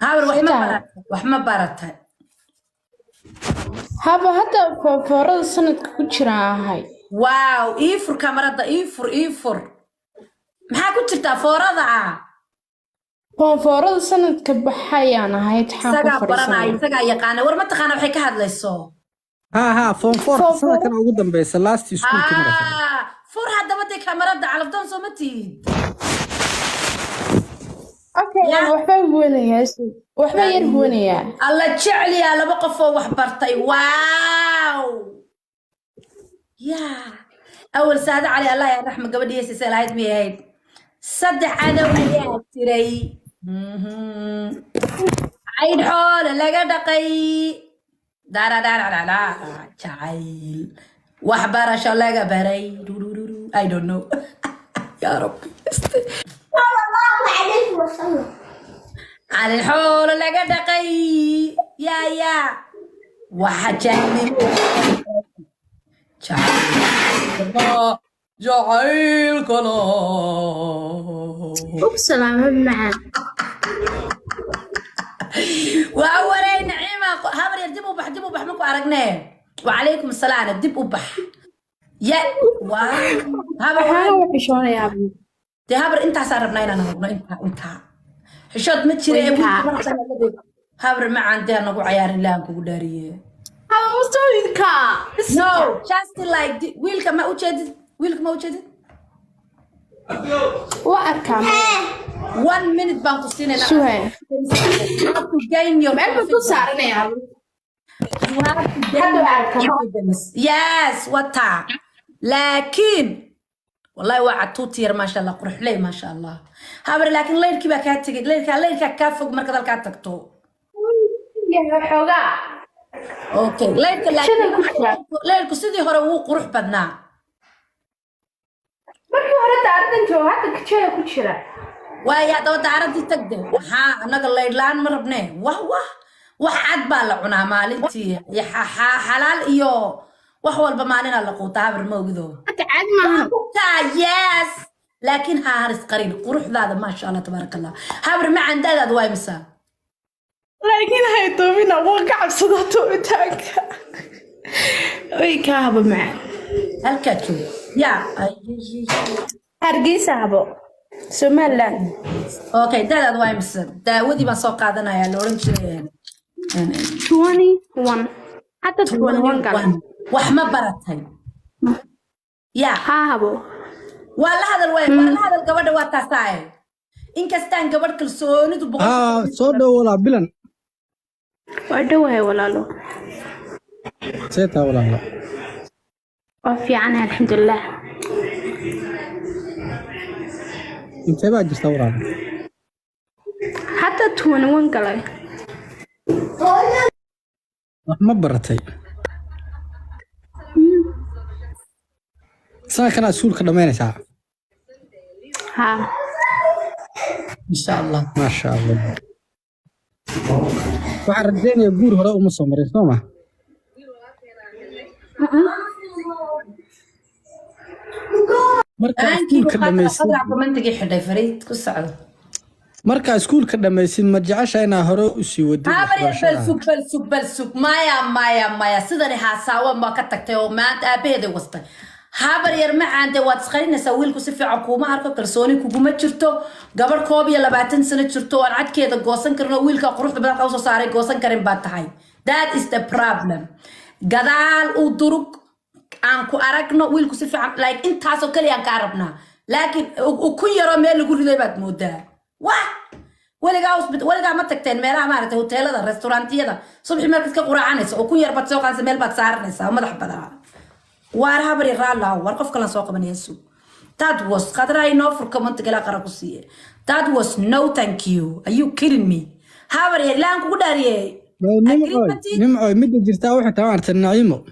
هابر وحما بارتها haba hadda foorada sanadka ku jira ahay واو إيفر كاميرا إيفر maxaa ku jirtaa foorada foorada sanadka baxayaan ahay taxaan ku fariisanay isaga yaqaan war ma taqaan waxay ka hadlayso ها فون فور سنة كان ugu dambeysay last school kamera fur hadaba de kamarada calafdan soo ma tiid okay waxba yar buunaya alla jecel ya laba qof oo wax bartay waaw ya awal saada cali allah ya raxma gabadhiisa salahayd miyayd saddex cadow ayaa tiray عيد حول لقى دقي دارا دارا دارا جعيل وحبر شلقة بري I don't know يا ربي صلى الله عليه وسلم على الحول لقى دقي يا وحجاني جعيل كلا سلام معاك وأولي نعيمة هابر يدبوا بح مكو أرقناه وعليكم السلام الدب وبح يا واو هابر شلون يا ابني دي هابر انت حساربنا هنا نهضنا انت حشود متشري هابر ما عندي انا عيار الله كو داريه هذا مستويك no just like ويلك ما وجدت وأركام 1 minute بانكو سينا شو هي to gain your confidence you have to gain your confidence yes وطا لكن والله وعد توتير ما شاء الله قرح لي ما شاء الله هابر لكن ليلكي با كاتغي ليلكا كافوق marka dalka tagto يا xoga okay leelku sidii hore uu qurux badnaa markii hore daardan jooga hadda kajada ku jira waaya daba daaradii tagde waxa anaga leelaan ma rabnee wax cad baa la cunaa maalintii xalaal iyo wax walba maalina la quutaa habar ma ogdo cad maaha yes laakiin haaris qarin quruxdaada ma sha Allah tabarakallah habar ma candaad way misa laakiin hay toobina waa ka cabsada toobitaanka way ka haba ma halka joog ya hargeysa habo Somaliland okay daad way misa daawadi baan soo qaadanaya la oran jiray 21 حتى 21 قال وحما برتاي يا هابو والله هذا الوين والله هذا القبر واتاساي إن كستان قبر كلسوني تبغى صودا ولا بلن ودوها ولا له سيتها ولا لا وفي عنها الحمد لله انت بقى جست ولا حتى 21 قال ما برتاي سنة كان أسول كدمين ساعة ها إن شاء الله ما شاء الله وعردين يقول هراء ومصمر يسمع مركز سكول كدميسين منطقي حدا فريد كسعد مركز سكول كدميسين ما جعش أنا هراء وسي ودي بلسوك مايا سيداني هاساوا ما كتكتيو ما أنت أبيدي وسطي هابر يرمى عندي واتسخرين نسوي لكم سفي عقومة هركو كرسوني كوكومة جرتو قبل كوبيا لباتن سنة جرتو أنا عاد كده قوسن كرنا ويلكا قروح بدأ قوسو صاري قوسن كريم باتهاي that is the problem قدال ودروك أنكو أراكنا ويلكو سفي like انت هاسو كلي أنك عربنا لكن وكون يرى ميل يقول لي بات مودا ولقى ما تكتين ميلا مارته هوتيل هذا ريستورانتي هذا صبحي مركز كقرعانيس وكون يرى باتسوق عن سميل باتسارنيسا وما دحب هذا وارها بري رالا ورقف كلا سوق من يسوع that was قدر I know for comment كلا قرقصية that was no thank you are you kidding me هابري لا أنكو داريه نمعي مدة جرتا واحد تعرف النعيمة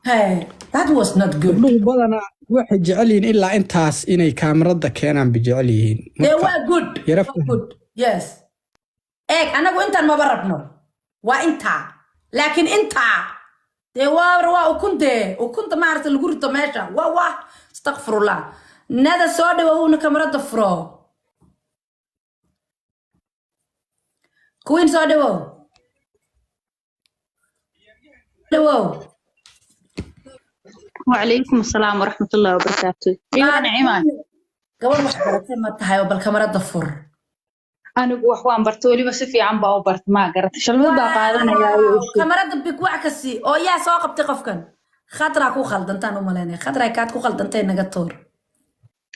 hey that was not good لو بدنا واحد جعلين إلا أنتاس إني كاميرا كانوا بجعلين they were good good yes إيه أنا قلت أنت ما بربنا وأنت لكن أنت دي وكنت ما عرفت الجورة ماشى استغفر الله نادى سودي وهو كاميرا ضفرو كوين سو دو وعليكم السلام ورحمة الله وبركاته. أيوة نعيمة. قبل ما حضرتين ما تهايو بالكاميرا ضفر. أنا وحوان برتولي بس في عم باوبرت ما قرأت شلون باقالنا يا كاميرا ضبك وعكسي أو يا سواق بتقفكن خاطر أكو خلدنتان وملاني خاطر كات كو خلدنتين نقطور.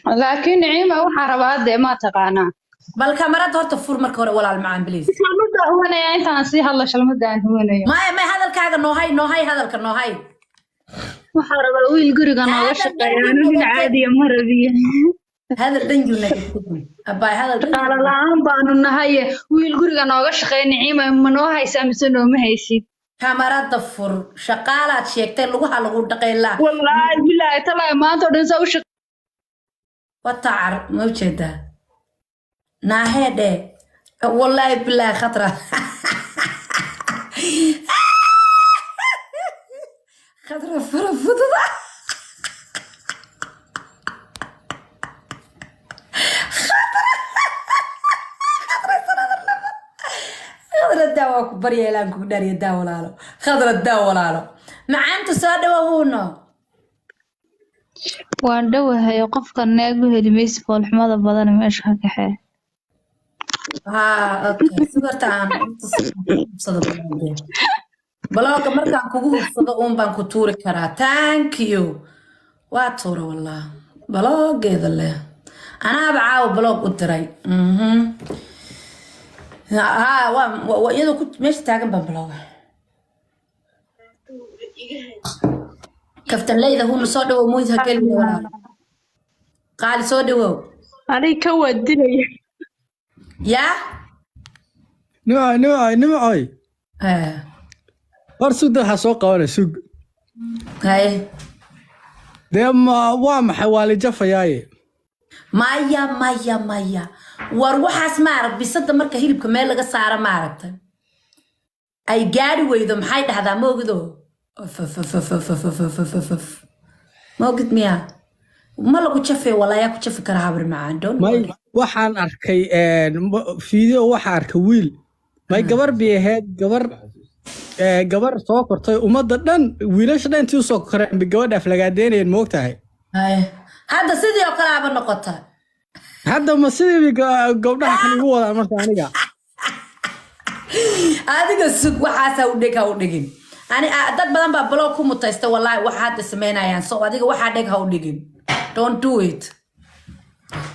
لكن نعيمة وحربات دي ما تقانا. بالكاميرا دور تفور مركورة ولا المعان بليز. شلمدة هو أنا يا أنت نسيها الله شلمدة أنت هو أنا. ما هذا الكاغا نوهاي هذا الكنوهاي. وحرب الويل قرق أنا وشقة يعني من عادي مرضية. هذا الدنجو نجد أباي هذا الدنجو. قال لا أنا بانو النهاية ويل قرق أنا وشقة نعيمة منوها يسامسون ومهيسي. كاميرا ضفر شقالات شيكتين لغوها لغو دقيلا. والله بالله طلع ما تودن وشقة. وطعر موجودة. ناهيدة والله بالله خطرة. خضرة فرفضة خضرة الدواء بريا لانكو داري الدواء لالو خضرة الدواء لالو مع انتو سادوا هونو waan dhawahay qofka naagu heli maysi fool xumada badan meesha ka kaxee ها اوكي سبرتان بلاك مركان كوغو فدو بان كتوري كرا ثانك يو واتورا والله بلاك هذا انا بعاو بلاك قدري ها ويدو كنت ماشي تاغن بان بلاك كفتن ليدا هو سو دو مويد هكلمي ولا قال سو دو أنا كودني يا نوعي أرسل ده سوق ولا سوق هاي ده ما وام حوالي جفا جاي مايا وروحاس ما عرف بيصد مركه هيلب كمال لغا سارة ما عرفت أي قاري ويدو محايد هذا موجدو موجد مياه ما لو كتشفي ولا يا كتشفي كرهابر معان دون ما waxaan arkay video waxa arkay wiil may gabar biyaheed gabar soo kortay umada dhan wiilasha dhan intii soo koreen gabadha aflagaadeynayeen moogtahay hadda sidii oo kale aba noqota hadda ma sidii gabdhaha kan ugu wada marka adiga sug waxaas u dhigin ani dad badan baa blog ku mutaysta wallahi waxa hadda sameynayaan soo adiga waxa dhig ha u dhigin don't do it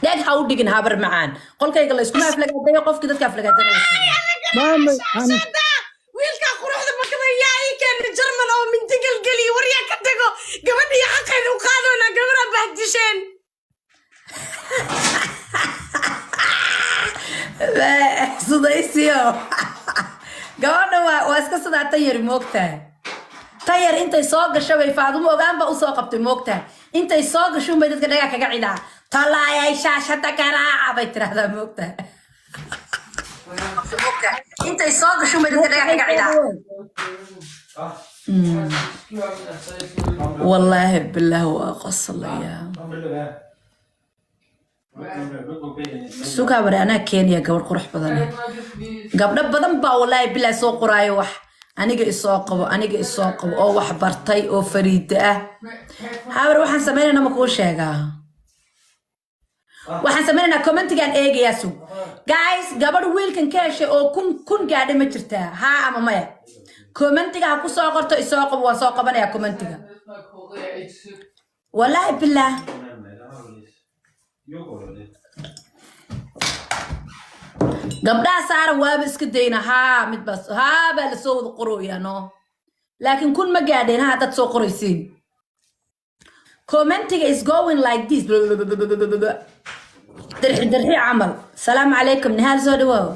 داك هاو ديجن هابر معان قول كي قال اسكو ما فلقات داي قفك ددك فلقات ماما ويلكا قروحدا ما كدا ياي كان جرمن او من دقل قلي وريا كدغو غبدي حقين و قادونا غبره بهدشين لا صدايسيو غبدها واسكا صدا تير موقتا تير انت سoo gashay way faadum ogaan ba u soo qabtay moogta intay soo gashay bay dadka dhaga kaga ciidaa talaayay shaashada garaaca bay tiraahdaa moogta intay soo gashay bay dadka dhaga kaga ciidaa والله بالله واقصل يا سوكا بري انا كينيا قبل قرح بدن قبل بدن با والله بالله سو قراي wax aniga isoo qabo oo wax bartay oo fariid ah habar waxaan sameeynaa ma ku sheegaa waxaan sameeynaa commentigan eegaya sug guys gabadh wiilkan ka heshay oo kun gaadhay ma jirtaa ha ama maya commentiga ha ku soo qorto isoo qabo waa soo qabanaya commentiga wallahi billah gabdhaha saaran waaba iska dayna haa mid bas haa baa la soo wada qorooyaano laakiin kun ma gaadheen haa dad soo qoraysiin commentiga is going like this درحي عمل السلام عليكم نهال سو دواو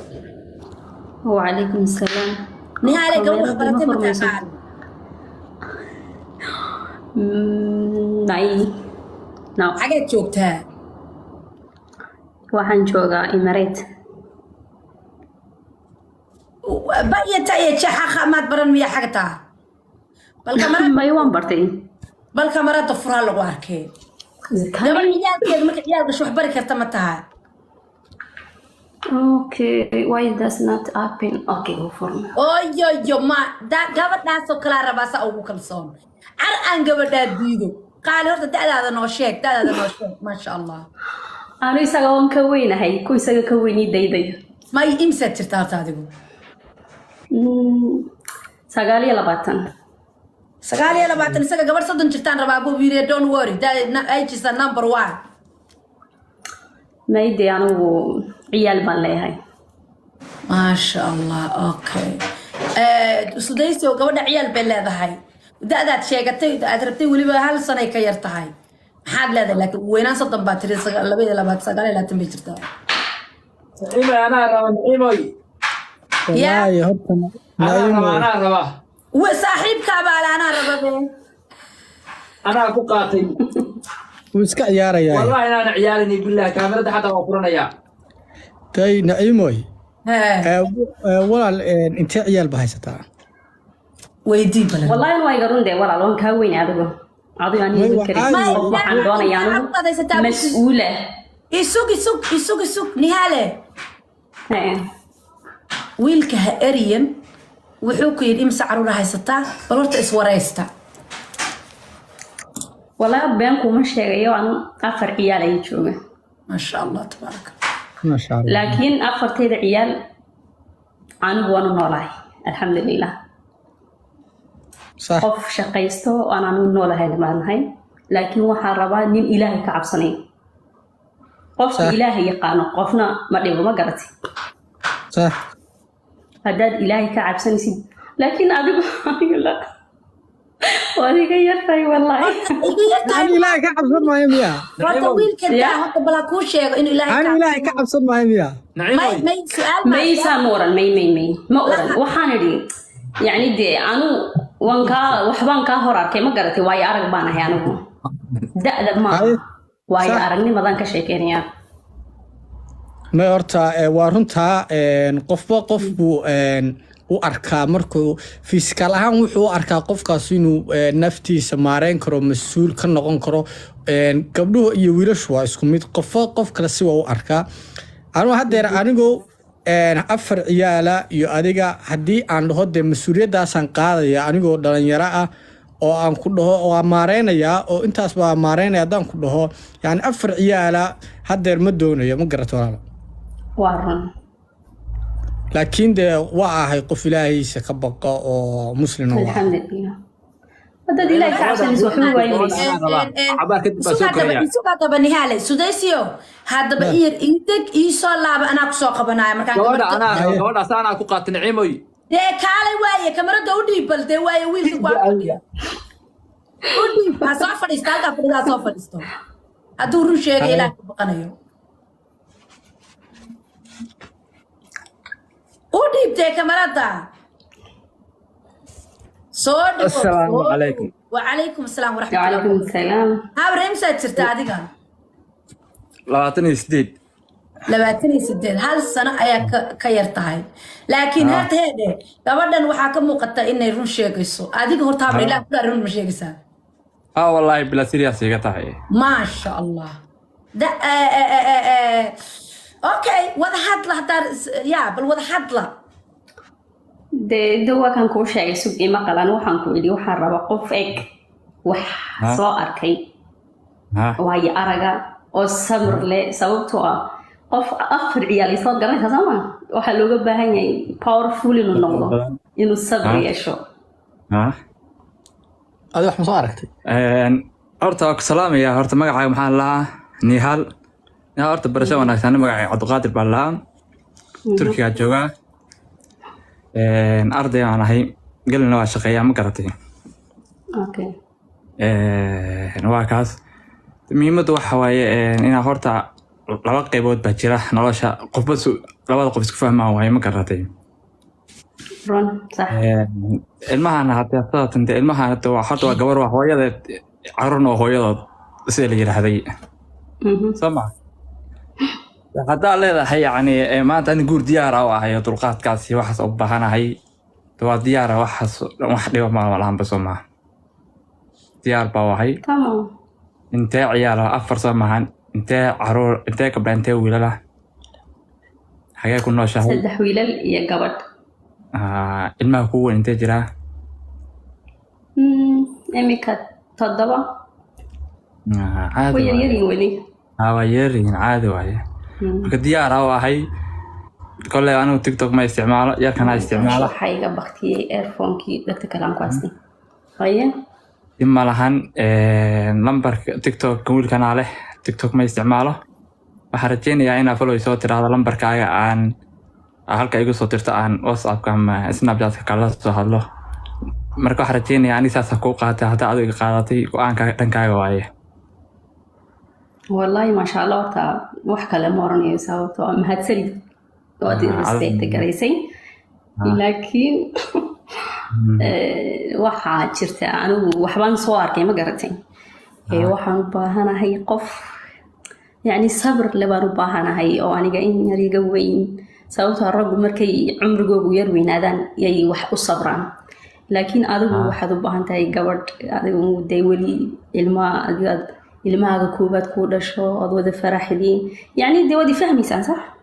وعليكم السلام نهال قبل خبرتين متابعات نعي نعم حاجة جوجتها waxaan joogaa Imareet بقيت أي شيء ما تبرن مية حاجتها بالكاميرا ما يوان برتي بالكاميرا تفرها لغواركي قبل مياه كده مك عيال شو حبرك ارتمتها Okay, why does not happen? Okay, go for me. oyo ma gabadhaasoo kalaa rabaa saa ugu kalsoon car aan gabadhaa diido qaali horta da'daada noo sheeg maasha allah Anu isaga waan ka weynahay, ku isaga ka weynii daydayo. may imsaad jirta horta adigu 29. 29 isaga gabadh 30 jirtaan rabaa buu yiri don't worry age is the number 1 Maybe anu ciyaal baan leeyahay. maasha allah okay sudaysi oo gabadha ciyaal bay leedahay da'daad sheegatay aad rabtay waliba hal sano ay ka yar tahay maxaad leedahay laakiin weynaan 30 baa tiri 22 bay jirtaa نعيمة أنا ربا نعيمة wallaahi horta أنا ربا وصاحبك baa ana rababe أنا أكو قاتل wuu iska ciyaarayaa والله أنا عيالي بالله كاميرا حتى وفرنا يا tay naciimoy ها walaal intee ciyaal ba haysataa weydii balan Wallahi way garun de walaal waan ka weynaa adigu. Adigu aan Way idin waxaa karin. yidhi- Waxaan doonayaa anu mas'uula. isug nihaale wiilka ha eryan wuxuu ku yidhi imsa caruur haysataa bal horta iswaraysta Wallahi been kuma sheegayo anu 4 ciyaal ay jooga. maasha allah tabaaraka maasha allah Laakiin 4teeda ciyaal anigu waan noolahay. Alxamdulillah. sax Qof shaqaysto aan anu noolahay maanahay. Laakiin waxaan rabaa nin Ilaahay ka cabsanay. Qof Sax. Ilaahay yaqaan qofna ma dhibo ma garati. sax Haddaad Ilaahay ka cabsanaysid. Laakiin adigu la wadiga yartay wallahi. aan ilaahay ka cabsan maayo miya horta wiilka daa horta bala kuu sheego inuu ilaahay aan ilaahay ka cabsan maayo miya نعيمة may su'aal Maysa mooran may ma oran waxaan idhi yani de anu wanka waxbaan ka hor arkay ma garatay waayo arag baan ahay anigu da'da ma Hay. waayo Sax. aragnimadan ka sheekeynaya may horta waa runtaa qofba qof buu u arkaa markuu fisikal ahaan wuxuu u arkaa qofkaas inuu naftiisa maareyn karo mas-uul ka noqon karo gabdhuhu iyo wiilashu waa isku mid qofba qof kale si waa u arkaa anuu haddeer anigoo 4 ciyaala iyo adiga haddii aan dhaho dee mas-uuliyaddaasaan qaadaya anigoo dhalinyaro ah oo aan ku dhaho waa maareynayaa oo intaas baa maareynaya haddaan ku dhaho yani 4 ciyaala haddeer ma doonayo ma garato walaalo waa run laakiin dee waa ahay qof ilaahiisa ka baqa oo muslina waa alxamdulillah haddaad ilaahay ka cabsanayso wuxuu waayinaysa isuga daba nihaale sudaysiyo haddaba iyar ideg iisoo laaba anaa kusoo qabanaya markaan gabadha أنا أكو قاتل نعيمة dee kaalay waaye kamarada u dhiib bal dee waaye wiilka waa u dhiib ha soo fadhiista halkaa fadhidaa soo fadhiisto hadduu run sheegay ilaah ka baqanayo u dhiibtee kamarada soo dhigo Assalaamu calaykum. wacalaykum asalaam wacalaykum waraxmatullahi asalaam habre imsaad jirta adiga 28 28 hal sano ayaa ka yar tahay laakiin horta heede gabadhan waxaa ka muuqata inay run sheegayso adiga horta habre ilaah kula run ma sheegaysaa والله بلا سيريس يا قطعي ما شاء الله ده اوكي وضع حطله يا بل وضع حطله de waa kan kuu sheegay sug ima qalan waxaan ku idhi waxaan rabaa qof eg wax soo arkay ها waayo araga oo samir leh sababtoo ah qof 4 ciyaal ay soo garanaysaa sama waxaa looga baahan yahay powerful inuu noqdo inuu sabir yeesho ها adi wax ma soo aragtay horta waa ku salaamaya horta magacaaga maxaa lahaa nihaal yaa horta barasho wanaagsan magacaaga cabdiqaadir baa lahaa turkiga joogaa arday aan ahay galina waa shaqeeyaa ma garatay okay waa kaas muhiimaddu waxa waaye inaa horta laba qaybood baa jira nolosha qofba labada qof isku fahmaan waaye ma garatay run sax ilmahan hadda sadatan ilmahan hadda waa horta waa gabar waa hooyadeed carruurna waa hooyadood sida la yiraahday sama haddaa leedahay yani maanta ani guur diyaara u ahay dulqaadkaasi waxaas u baahanahay waa diyaara waxaas wax dhiba malahanba soo maaha diyaar baa ahay tamam intee ciyaala 4 soo maahan intee caruur intee gabdha intee wiilala حاجة كنا شهر saddex wiilal iyo gabadh ilmaha kuwa intee jiraa imika 7 caadi way yaryariin weli waa yaryihiin caadi waaye marka diyaar ah ahay kolley anigu tiktok ma isticmaalo yarkana isticmaalo waxaa iga baktiyey earphone-kii dhagta kale aan ku haystay haye ima lahan lambarka tiktok wiilkana leh tiktok ma isticmaalo waxaan rajeynayaa inaa follow soo tiraahdo lambarkaaga aan halka igu soo tirto aan whatsappka ama snapchatka kala soo hadlo marka waxaan rajeynayaa ani saasa kuu qaatay haddaa adiga qaadatay go-aanka dhankaaga waaye wallahi maasha allah horta wax kale ma oranayo sababtoo ah mahadsanid waad i respect garaysay laakiin waxaa jirta anigu waxbaan soo arkay ma garatay waxaan u baahanahay qof يعني صبر لبارو باهنا هاي أو أنا جاين يريجا وين سويت الرجل مركي عمره ويروين هذا يي وح الصبران لكن أدو واحد باهن تاي جبرت أدو ديولي الماء كوبات كودا شو أدو ذا فرح دين يعني دي فهمي سان صح؟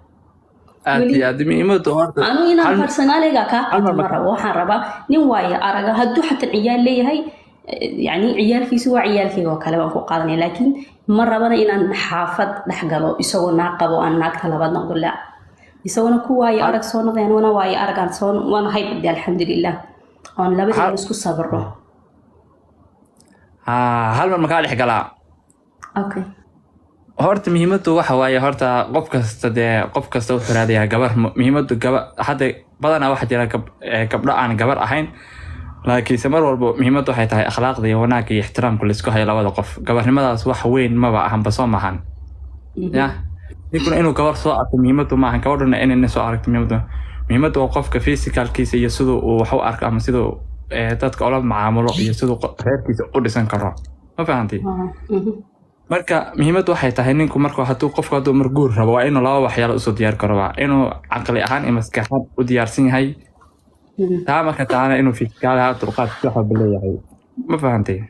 أدمي إمتى أنا هنا برسونالي جاكا مرة وحربا نوايا أرجع هدو حتى العيال لي هاي يعني عيال في سوى عيال في وكلام قادني لكن مرة بنا إن حافظ نحجله يسوون ناقب وأن ناقة لبعض نقول لا يسوون كواي أرق صون ذين وأنا واي أرق عن صون وأنا هاي بدي الحمد لله أنا لابد نسكت صبره هل من مكان حجلا أوكي هرت مهمته وحواي هرت قف كست وحرادي جبر مهمته جبر حتى بدنا واحد يلا قبل عن جبر أحين لكن سمر والبو مهمته waxay tahay akhlaaqda iyo wanaagga iyo ixtiraamka la isku hayo labada qof gabarnimadaas wax weyn ma baahan baso maahan ya nikuna inuu gabar soo arko muhiimadu maahan gabadhuna inay soo aragto muhiimadu waa qofka physicalkiisa iyo sidoo uu wax u arko ama sidoo dadka ula macaamulo iyo sidoo reerkiisa u dhisan karo ma fahanti marka muhiimadu waxay tahay ninku markuu haduu marguur rabo waa inuu laba waxyaalo u soo diyaar karo waa inuu aqli ahaan iyo maskaxad u diyaarsan yahay تمام كتانا إنه في كذا طرقات تحب اللي هي ما فهمتي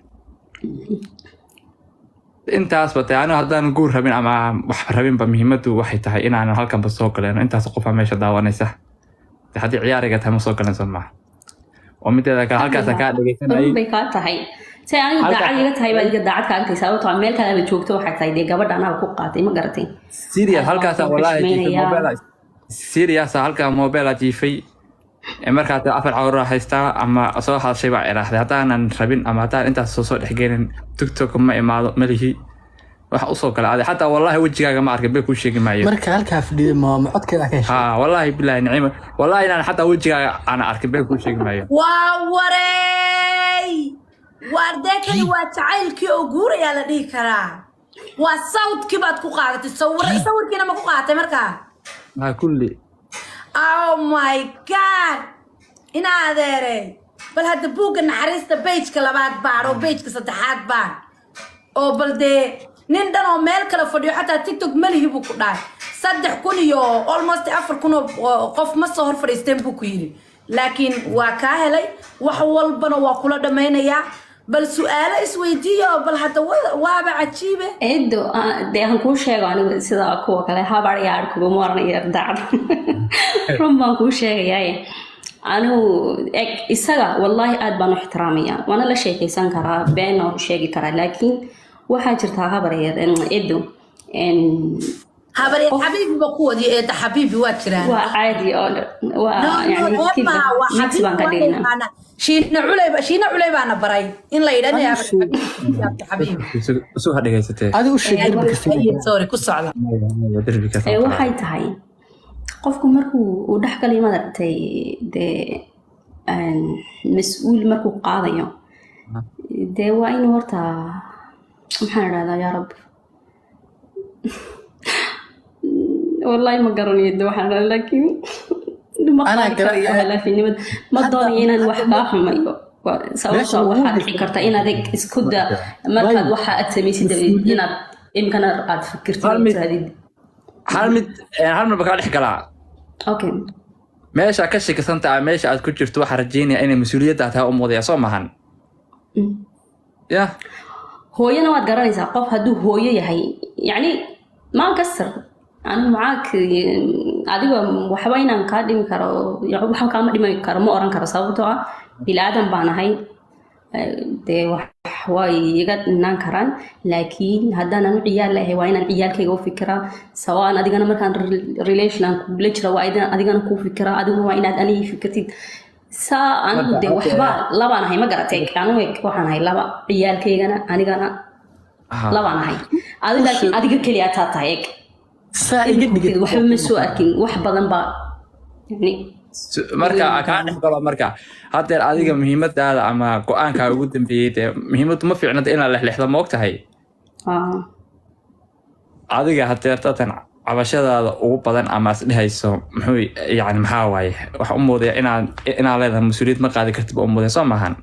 أنت أثبت أنا هذا نقول ربين أما ربين بمهمته واحد تهي إن أنا هالكم بالسوق لأنه أنت سقوف ماشي دعوة نسه تحدي عياري قتها مسوق نسمع ومتى ذاك هالكم سكان اللي بيكات هاي سأني داعي قتها يبغى داعي كان تساوي طعميل كلام بتشوفته حتى يدي قبل أنا بقوقاتي ما قرتين سيريا هالكم والله موبايل سيريا هالكم موبايل في markaad afar cawra haystaa ama soo hadashay baa iraahday hadaanan rabin ama hadaan intaas soo dhexgelin tiktok ma imaado malihi wax u soo kala aaday hatta wallahi wajigaaga ma arkay bay ku sheegi maayo marka halka fadhiyo ma codkeeda ka heshay wallahi billahi ni'ima wallahi inaan hatta wajigaaga ana arkay bay ku sheegi maayo waa wareey wardekani waa jacaylkii oo guuraya la dhigi karaa waa sawdkii baad ku qaadatay sawirkiina ma ku qaadatay markaa kulli Oh my God! Ina adeere bal hadda buugga naxariista page-ka labaad baan oo page-ka saddexaad baan oo bal dee nin dhan oo meel kale fadhiyo xataa TikTok malihi buu ku dhaay 3,000 iyo almost 4,000 oo qof ma soo hor fadhiisteen buu ku yiri laakiin waa ka helay wax walbana waa kula dhamaynayaa bal su'aalo isweydiiyo bal hadda waaba cajiibe eedo de aan ku sheego anigu sida kuwa kale habar yaar kuwa marnay dacad rumbaan ku sheegayay anigu isaga wallahi aad baan u ixtiraamaya wana la sheekaysan karaa been oo sheegi karaa laakiin waxa jirta habar yaar eedo habar yaar xabiibi ba ku wadi eeda xabiibi waa jiraan waa caadi oo waa yani mix baan ka dhigna شينا عليبة أنا براي إن لا يدني يا حبيبي سو هذا جاي ستة هذا وش سوري كل صعدة waxay tahay qofku markuu uu dhaxgalay madartay de mas'uul markuu qaadayo de waa in horta maxaan raadaa ya rab wallahi ma garanayo waxaan laakiin أنا كلا في نمد ما ضاني إن الوحدة حمايو سواء وحدة فكرت إن هذيك إسكودا مركز وحدة أتسمي إن إمكان أرقد فكرت هذه هل بقى حكلا أوكي ماشي أكشي كسنت ماشي أذكر شفت واحد رجيني أنا مسؤولية تاعها مواضيع صومهن يا هو ينواد قراني ساقف هدو هو يهي يعني ما كسر أنا معاك أديو وحباينا كادم كارو وحنا كام ديما كارو ما أوران كارو صابتوا بلا آدم بانا هاي ده وحواي يقعد نان كران لكن هذا أنا عيال له وين العيال كيجو فكرة سواء أدي أنا مركان ريليشن بلش روا أدي أنا كو فكرة أدي وين أنا فكرتي سا أنا ده وحبا لبانا هاي ما قرأتك أنا هيك وحنا هاي لبا عيال كيجنا أنا لبانا هاي أدي لكن أدي كليات هايك waxba ma soo arkin wax badan baa yani marka ka dhexgalo marka hadeer adiga muhiimadaada ama go'aanka ugu dambeeyay muhiimadu ma fiicnada in la lexlexdo ma ogtahay adiga hadeer tan cabashadaada ugu badan ama isdhehayso muxuu yani maxaa waaye wax u mooday inaan leedahay mas'uuliyad ma qaadi kartid oo mooday soo maahan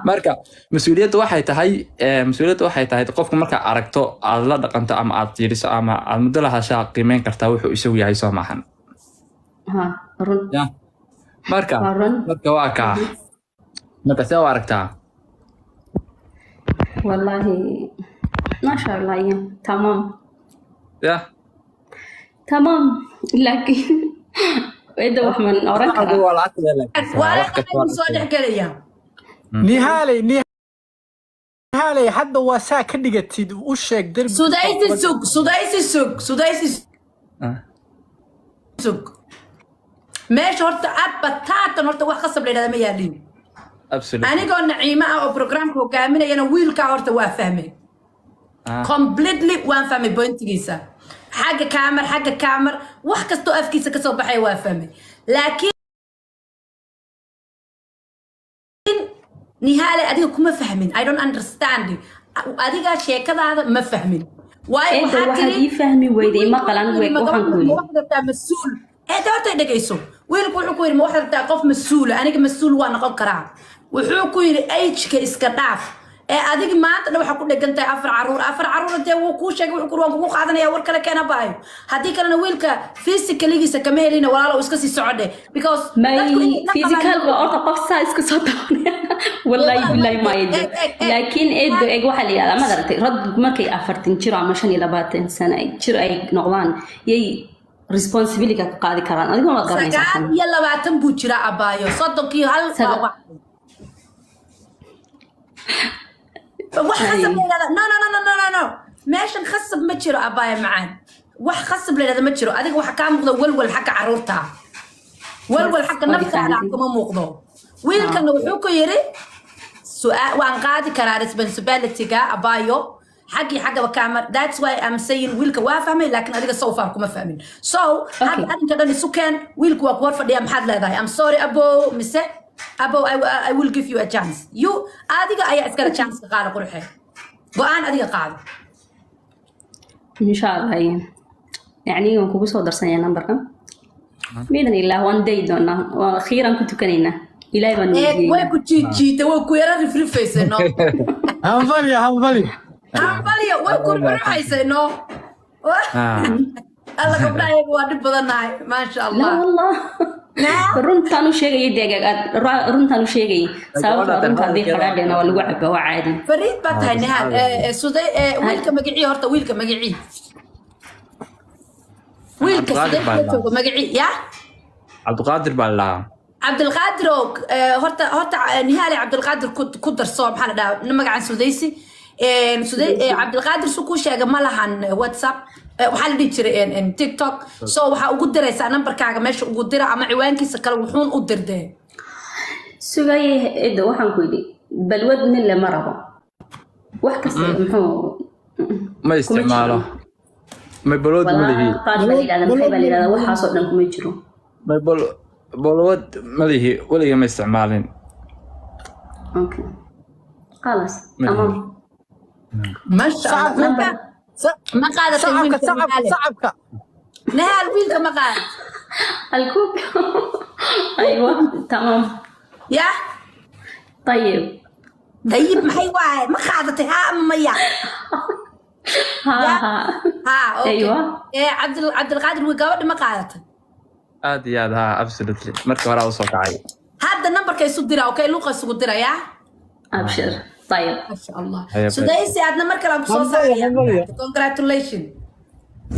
marka mas'uuliyaddu waxay tahay qofku marka aragto aad la dhaqanto ama aad tiiriso ama aad muddo la hashaa qiimeyn kartaa wuxuu isagu yahay soo maahan marka waa kaa marka see u aragtaa wallahi maasha allah ya tamam ya tamam laakiin wada wax man oran karaa waa soo dhexgelaya نهالي حد واسا كدغتيد و شيك درب سودايسي سوق ماشي هورتا ابتاتا هورتا wax qasab leeyahay ma yaadin aniga oo naciima oo programka hogaaminayna wiilka horta waa fahmay completely waan fahmay pointigiisa xagga kaamar wax kasto afkiisa ka soo baxay waa fahmay laakiin نهالي أديك كم فهمين I don't understand أديك شيكة ما فهمين واي وحدي فهمي ويدي ما قلنا ويك وحنقول واحدة بتاع مسؤول ده ده كيسو ويلك وحكوير ما واحدة بتاع قف مسؤولة أنا كمسؤول وأنا قل قرار وحكوير أيش كإسكتاف أديك ما أنت لو حكوا لك أنت أفر عرور أنت وكوش وحكوا وانكو قاعدنا يا ورك لك أنا بايو هديك أنا ويلك فيزيكالي سكملينا ولا لو إسكسي سعودي because ما فيزيكال وأرتا قصة إسكسوتاني والله ما يدري لكن إيد واحد على ما درت رد ما كي أفرتين شرا مشان يلباتن سنة شرا أي نقلان يي responsibility كقاعد كران أديك ما قرني صح يلا باتن بوشرا أبايو صدقي هل wax khasab leeyahay no meeshan khasab ma jiro abaay macaan wax khasab leeyahay ma jiro adiga waxa ka muuqdo walwal xagga caruurta walwal xagga naftaada kuma muuqdo wiilkan wuxuu ku yiri su'aal waan qaadi karaa responsibility-ga abaayo xagga kaamar that's why I'm saying wiilka waa fahmay laakiin adiga so far kuma fahmin so hadda arinka dhan isu keen wiilku waa ku war fadhiya maxaad leedahay I'm sorry abo mise Abo, I will give you a chance. You, adiga ayaa iskala chance ka qaada qurxay. Go'aan adiga qaado. Insha Allah يعني يوم kugu soo darsanaya numberkan. Midan ilaa one day doona waa akhiran ku tukanayna. Ilaahay baan noo way ku jiita way ku yara rifrifaysan hanfali way ku rifrifaysan Allah gabdhaha waa dib badanahay ma sha Allah. La wallah. runtaan u sheegay runtaan u sheegay sababta runta hadii xaraadena waa lagu cabaa waa caadi fariid baa tahay nahal suday wiilka magacii horta wiilka magacii magacii ya Abdulqaadir baa la Abdulqaadir horta nihali Abdulqaadir ku darso maxaa la dhahaa magacan sudaysi Abdulqaadir soo ku sheegay ma lahan WhatsApp waxaa la dhihi jiray TikTok so waxa ugu diraysaa numberkaaga meesha ugu dira ama ciwaankiisa kale wuxuun u dirdee sugay eedo waxaan ku yidhi balwad nin lama rabo wax kasta muxuu ma isticmaalo ma balwad ma lihi waxaasoo dhan kuma jiro ma balwad ma lihi weliga ma isticmaalin okay خلاص تمام ما شاء الله ما قاعدة صعبك نهال ويلك ما قاعد الكوك أيوة تمام يا طيب ما هي واحد ما قاعدة ها ميا ها أوكي. أيوة عبد القادر وقاعد ما قاعدة عادي ها absolutely مركب وراء وصوت عالي هذا النمبر كي يصدره أوكي لوقا يصدره يا أبشر طيب ما شاء الله سدايسي عندنا مركب أبو صوصة congratulations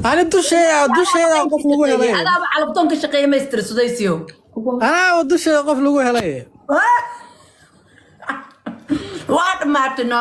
أنا دوشة قف لوجه هلاي هذا على بطون كشقية ما يستر سديسيو أنا دوشة قف لوجه هلاي what ما تنو